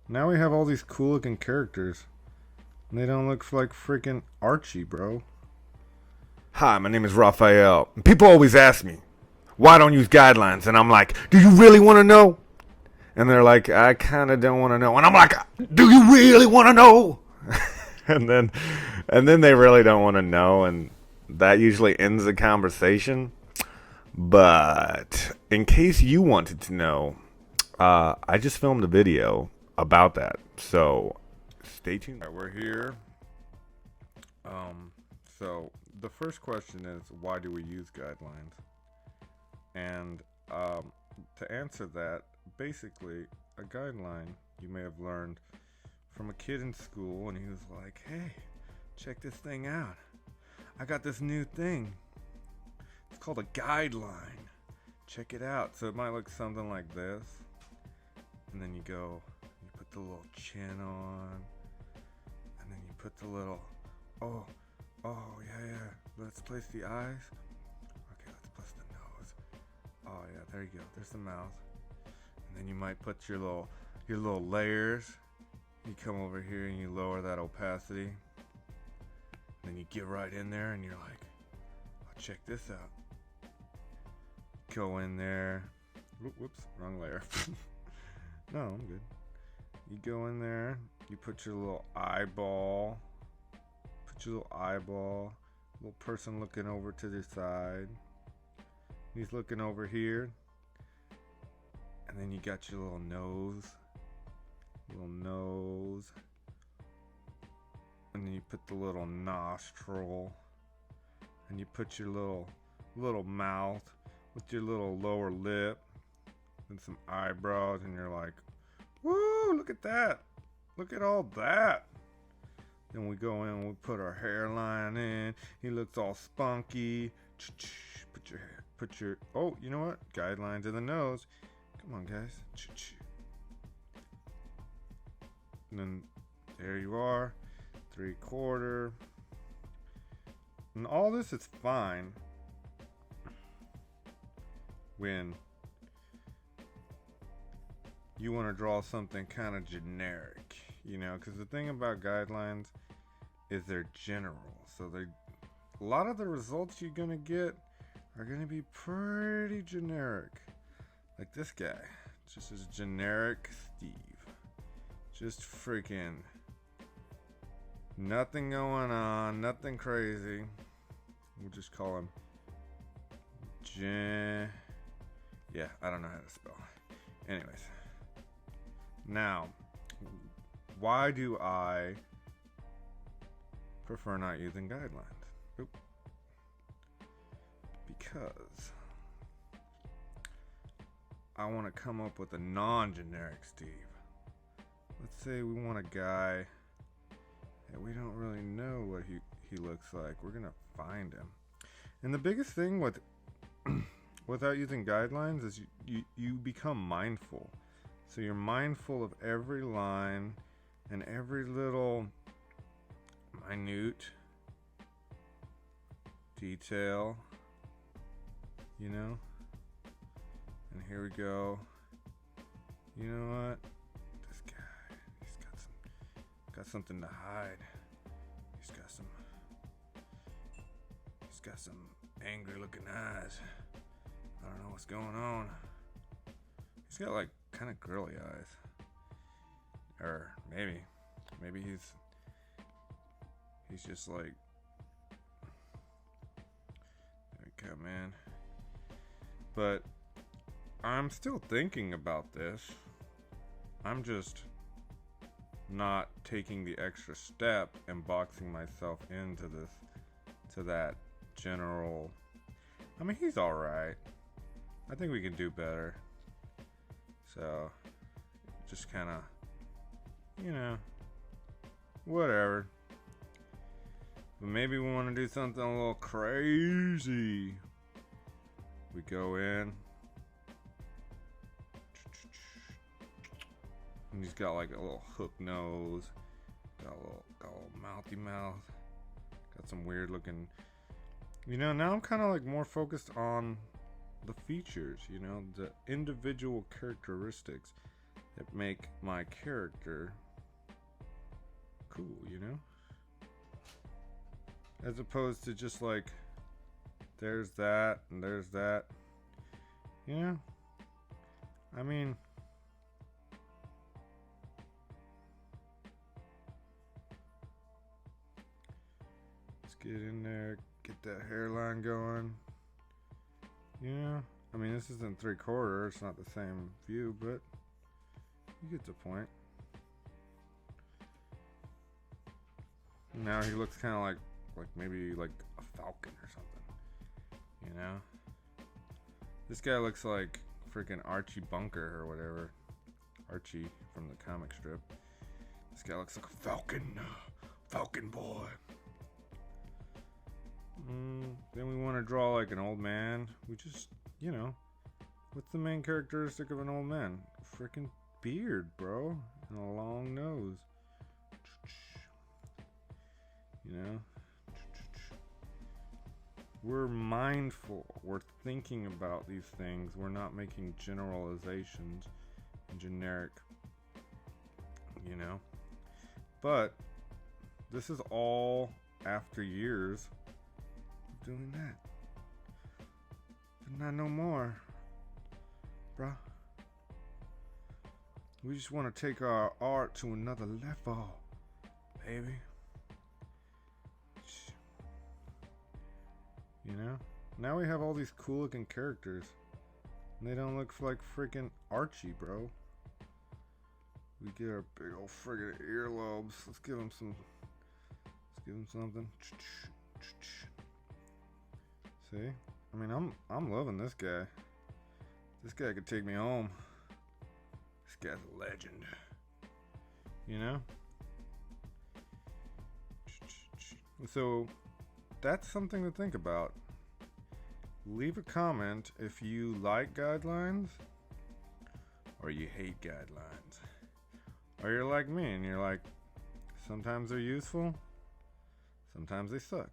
Now we have all these cool looking characters. And they don't look like freaking Archie, bro. Hi, my name is Raphael. People always ask me, why don't you use guidelines? And I'm like, do you really want to know? And they're like, I kind of don't want to know. And I'm like, do you really want to know? and then and then they really don't want to know, and that usually ends the conversation. But in case you wanted to know, I just filmed a video about that. So stay tuned. All right, we're here. Um, so the first question is, why do we use guidelines? And to answer that, basically, a guideline you may have learned from a kid in school, and he was like, "Hey, check this thing out. I got this new thing. It's called a guideline. Check it out." So it might look something like this, and then you put the little chin on, and then you put the little, oh, yeah. Let's place the eyes. Okay, let's place the nose. Oh yeah, there you go. There's the mouth. And then you might put your little layers. You come over here and you lower that opacity. And then you get right in there and you're like, oh, check this out. Go in there. Whoops, wrong layer. No, I'm good. You go in there. You put your little eyeball. Little person looking over to the side. He's looking over here. And then you got your little nose. And then you put the little nostril. And you put your little mouth with your little lower lip. And some eyebrows. And you're like, woo, look at that. Look at all that. Then we go in and we put our hairline in. He looks all spunky. Put your, oh, you know what? Guidelines in the nose. Come on, guys. And then there you are. 3/4. And all this is fine when you want to draw something kind of generic, because the thing about guidelines is they're general. So a lot of the results you're going to get are going to be pretty generic. Like this guy, just as generic Steve. Just freaking nothing going on, nothing crazy. We'll just call him yeah, I don't know how to spell. Anyways. Now, why do I prefer not using guidelines? Because I want to come up with a non-generic Steve. Let's say we want a guy that we don't really know what he looks like. We're gonna find him. And the biggest thing without using guidelines is you become mindful. So you're mindful of every line and every little minute detail, And here we go. You know what? This guy, he's got something to hide. He's got some angry looking eyes. I don't know what's going on. He's got like kind of girly eyes. Or maybe he's just like, there we go, man. But I'm still thinking about this. I'm just not taking the extra step and boxing myself into that general. I mean, he's all right. I think we can do better. So, just kind of, whatever. But maybe we want to do something a little crazy. We go in. And he's got like a little hook nose. Got a little mouthy mouth. Got some weird looking. Now I'm kind of like more focused on the features, the individual characteristics that make my character cool, you know? As opposed to just like, there's that and there's that. You know? I mean, let's get in there, get that hairline going. You know? I mean, this isn't 3/4, it's not the same view, but you get the point. Now he looks kind of like maybe like a falcon or something, you know? This guy looks like freaking Archie Bunker or whatever. Archie from the comic strip. This guy looks like a falcon. Falcon boy. Then we want to draw like an old man. We just, you know, what's the main characteristic of an old man? A freaking beard, bro. And a long nose. You know? We're mindful. We're thinking about these things. We're not making generalizations and generic, you know? But this is all after years of doing that. But not no more, bruh. We just want to take our art to another level, baby. You know? Now we have all these cool looking characters. And they don't look like freaking Archie, bro. We get our big old friggin' earlobes. Let's give him some. Let's give him something. See? I mean, I'm loving this guy. This guy could take me home. This guy's a legend. You know? So that's something to think about. Leave a comment if you like guidelines or you hate guidelines. Or you're like me and you're like, sometimes they're useful, sometimes they suck.